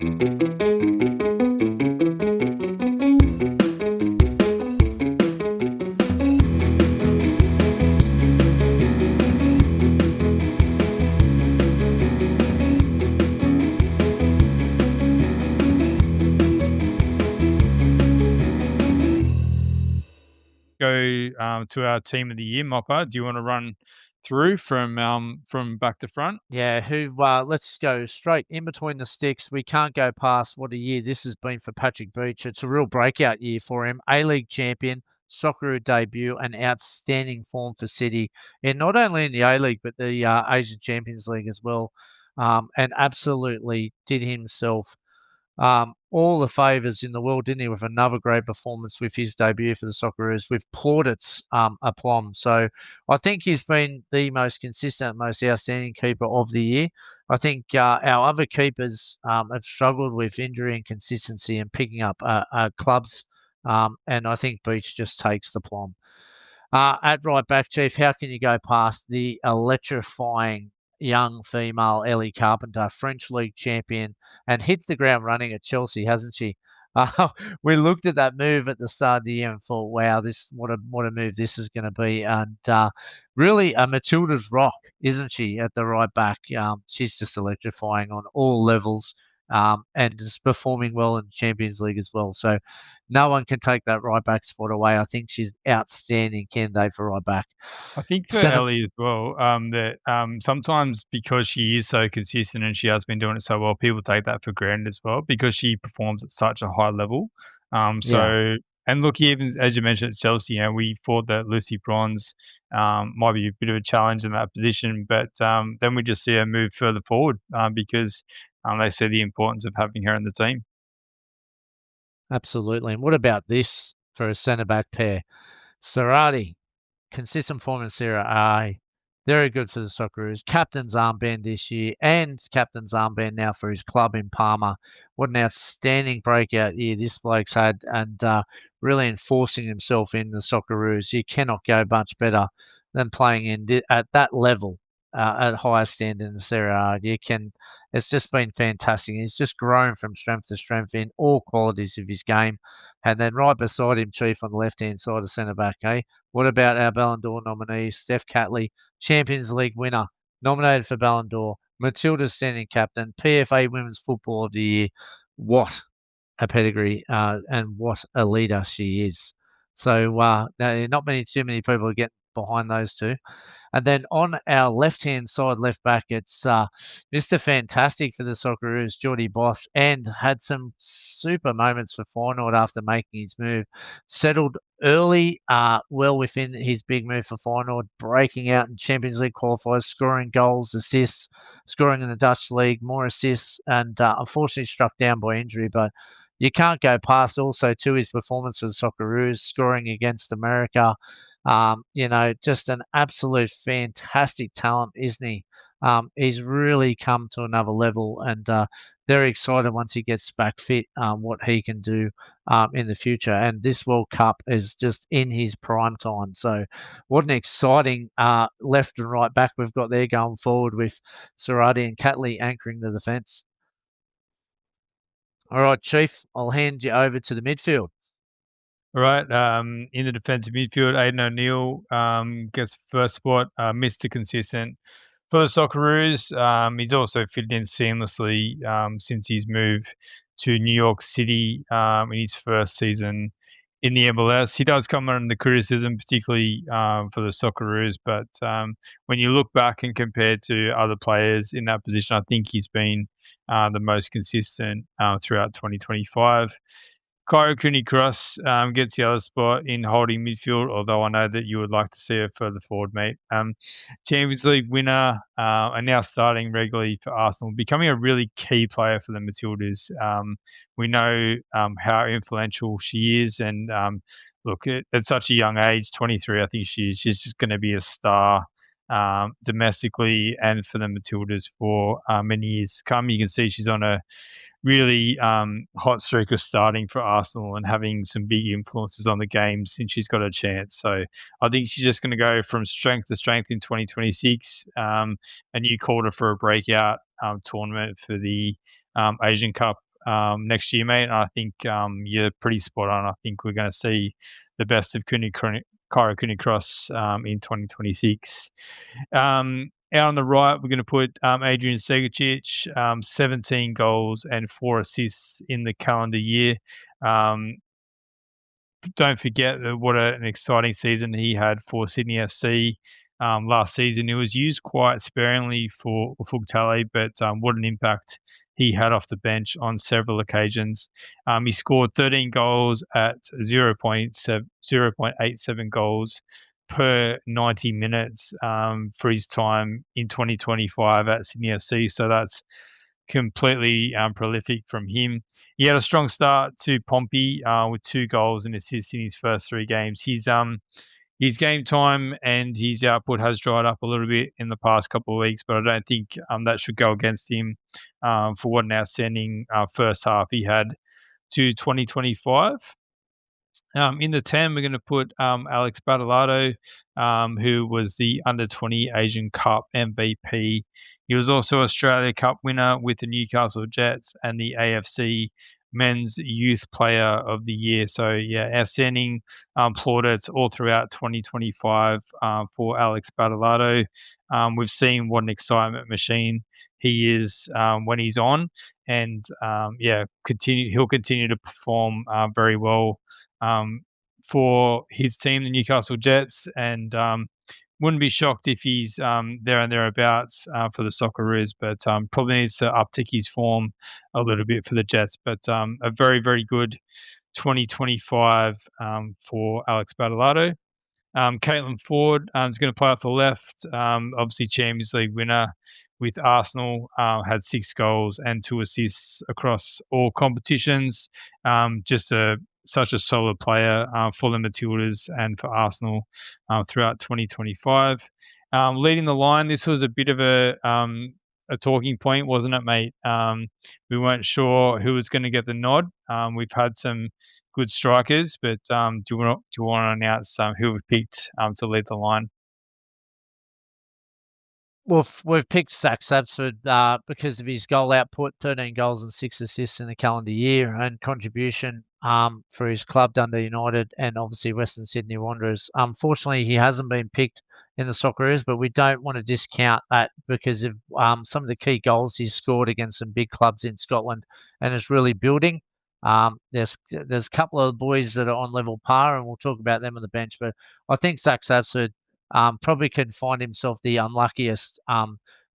Go to our team of the year, Mopper. Do you want to run through from back to front? Yeah, let's go straight in between the sticks. We can't go past what a year this has been for Patrick Beach. It's a real breakout year for him. A-League champion, Socceroo debut, and outstanding form for City, and not only in the A-League but the Asian Champions League as well, and absolutely did himself all the favours in the world, didn't he, with another great performance with his debut for the Socceroos with plaudits aplomb. So I think he's been the most consistent, most outstanding keeper of the year. I think our other keepers have struggled with injury and consistency and picking up clubs, and I think Beach just takes the plum. At right back, Chief, how can you go past the electrifying young female Ellie Carpenter, French league champion, and hit the ground running at Chelsea, hasn't she? Uh, we looked at that move at the start of the year and thought, "Wow, what a move this is going to be!" And really, a Matildas rock, isn't she? At the right back, she's just electrifying on all levels, and is performing well in the Champions League as well. So no one can take that right back spot away. I think she's outstanding candidate for right back. I think for Ellie as well, that sometimes because she is so consistent and she has been doing it so well, people take that for granted as well because she performs at such a high level. And look, even as you mentioned, at Chelsea, we thought that Lucy Bronze might be a bit of a challenge in that position, but then we just see her move further forward because they see the importance of having her in the team. Absolutely. And what about this for a centre back pair? Circati, consistent form in Serie A. Very good for the Socceroos. Captain's armband this year and captain's armband now for his club in Parma. What an outstanding breakout year this bloke's had, and really enforcing himself in the Socceroos. You cannot go much better than playing at that level, at higher standard in the Serie A. It's just been fantastic. He's just grown from strength to strength in all qualities of his game. And then right beside him, Chief, on the left-hand side of centre-back, What about our Ballon d'Or nominee, Steph Catley, Champions League winner, nominated for Ballon d'Or, Matilda's standing captain, PFA Women's Football of the Year. What a pedigree and what a leader she is. So not too many people are getting behind those two. And then on our left-hand side, left back, it's Mr. Fantastic for the Socceroos, Jordy Bos, and had some super moments for Feyenoord after making his move. Settled early, well within his big move for Feyenoord, breaking out in Champions League qualifiers, scoring goals, assists, scoring in the Dutch league, more assists, and unfortunately struck down by injury. But you can't go past also to his performance for the Socceroos, scoring against America. Just an absolute fantastic talent, isn't he? He's really come to another level, and very excited once he gets back fit, what he can do in the future. And this World Cup is just in his prime time. So what an exciting left and right back we've got there going forward with Circati and Catley anchoring the defence. All right, Chief, I'll hand you over to the midfield. All right. In the defensive midfield, Aiden O'Neill gets first spot, Mr. Consistent. For the Socceroos, he's also fitted in seamlessly since his move to New York City in his first season in the MLS. He does come under criticism, particularly for the Socceroos, but when you look back and compare to other players in that position, I think he's been the most consistent throughout 2025. Kyra Cooney-Cross gets the other spot in holding midfield, although I know that you would like to see her further forward, mate. Champions League winner and now starting regularly for Arsenal, becoming a really key player for the Matildas. We know how influential she is, and look, at such a young age, 23, I think she's just going to be a star domestically and for the Matildas for many years to come. You can see she's on a really hot streak of starting for Arsenal and having some big influences on the game since she's got a chance. So I think she's just going to go from strength to strength in 2026. And you called her for a breakout tournament for the Asian Cup next year, mate. And I think you're pretty spot on. I think we're going to see the best of Kyra Cooney-Cross in 2026. Out on the right, we're going to put Adrian Segecic, 17 goals and 4 assists in the calendar year. Don't forget what an exciting season he had for Sydney FC last season. It was used quite sparingly for Tally, but what an impact he had off the bench on several occasions. He scored 13 goals at 0.87 goals per 90 minutes for his time in 2025 at Sydney FC. So that's completely prolific from him. He had a strong start to Pompey with 2 goals and assists in his first 3 games. His game time and his output has dried up a little bit in the past couple of weeks, but I don't think that should go against him for what an outstanding first half he had to 2025. In the 10, we're going to put Alex Badalado, who was the Under-20 Asian Cup MVP. He was also Australia Cup winner with the Newcastle Jets and the AFC Men's Youth Player of the Year. So, yeah, outstanding plaudits all throughout 2025 for Alex Badalado. We've seen what an excitement machine he is when he's on, and he'll continue to perform very well for his team, the Newcastle Jets, and wouldn't be shocked if he's there and thereabouts for the Socceroos, but probably needs to uptick his form a little bit for the Jets. But a very, very good 2025 for Alex Badalado. Caitlin Ford is going to play off the left. Obviously, Champions League winner with Arsenal, had 6 goals and 2 assists across all competitions. Such a solid player for the Matildas and for Arsenal throughout 2025. Leading the line, this was a bit of a talking point, wasn't it, mate? We weren't sure who was going to get the nod. We've had some good strikers, but do you want to announce who we've picked to lead the line? Well, we've picked Zach Sabsford because of his goal output, 13 goals and 6 assists in the calendar year, and contribution for his club, Dundee United, and obviously Western Sydney Wanderers. Unfortunately, he hasn't been picked in the Socceroos, but we don't want to discount that because of some of the key goals he's scored against some big clubs in Scotland, and is really building. There's a couple of boys that are on level par, and we'll talk about them on the bench, but I think Zach Sabsford probably can find himself the unluckiest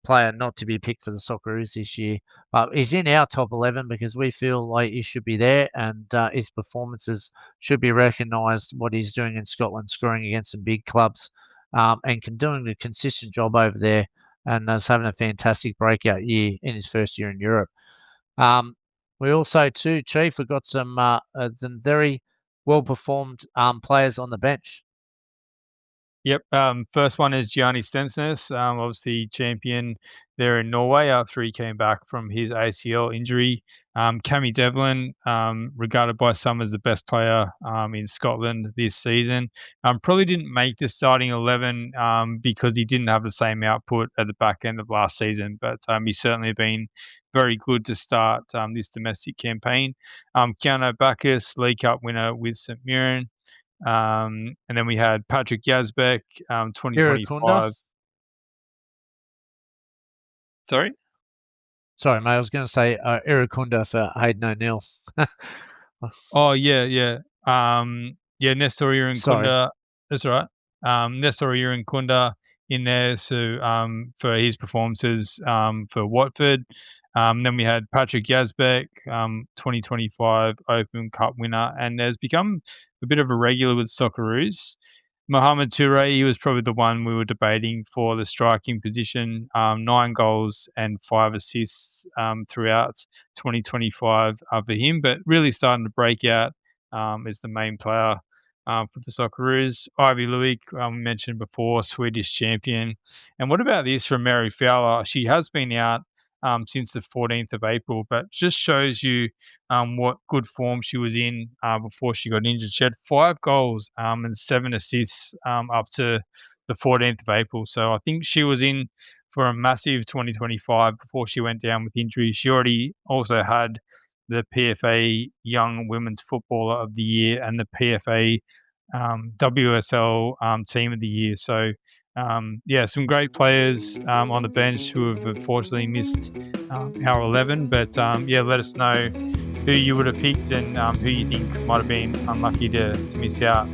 player not to be picked for the Socceroos this year. But he's in our top 11 because we feel like he should be there, and his performances should be recognised, what he's doing in Scotland, scoring against some big clubs, and doing a consistent job over there, and is having a fantastic breakout year in his first year in Europe. We also, too, Chief, we've got some very well-performed players on the bench. Yep. First one is Gianni Stensnes, obviously champion there in Norway after he came back from his ACL injury. Cammy Devlin, regarded by some as the best player in Scotland this season, probably didn't make the starting 11 because he didn't have the same output at the back end of last season, but he's certainly been very good to start this domestic campaign. Keanu Bacchus, League Cup winner with St Mirren. And then we had Patrick Yazbek, 2025. Sorry? Sorry, mate. I was going to say Irakunda for Aiden O'Neill. Oh, yeah. Nestor Irankunda. That's right. Nestor Irankunda in there, so for his performances for Watford. Then we had Patrick Yazbek, 2025 Open Cup winner, and has become a bit of a regular with Socceroos. Mohamed Toure, he was probably the one we were debating for the striking position. 9 goals and 5 assists throughout 2025 for him, but really starting to break out as the main player for the Socceroos. Ivy Luik, we mentioned before, Swedish champion. And what about this from Mary Fowler? She has been out since the 14th of April, but just shows you what good form she was in before she got injured. She had 5 goals and 7 assists up to the 14th of April. So I think she was in for a massive 2025 before she went down with injury. She already also had the PFA Young Women's Footballer of the Year and the PFA WSL Team of the Year. So, some great players on the bench who have unfortunately missed our 11. But let us know who you would have picked and who you think might have been unlucky to miss out.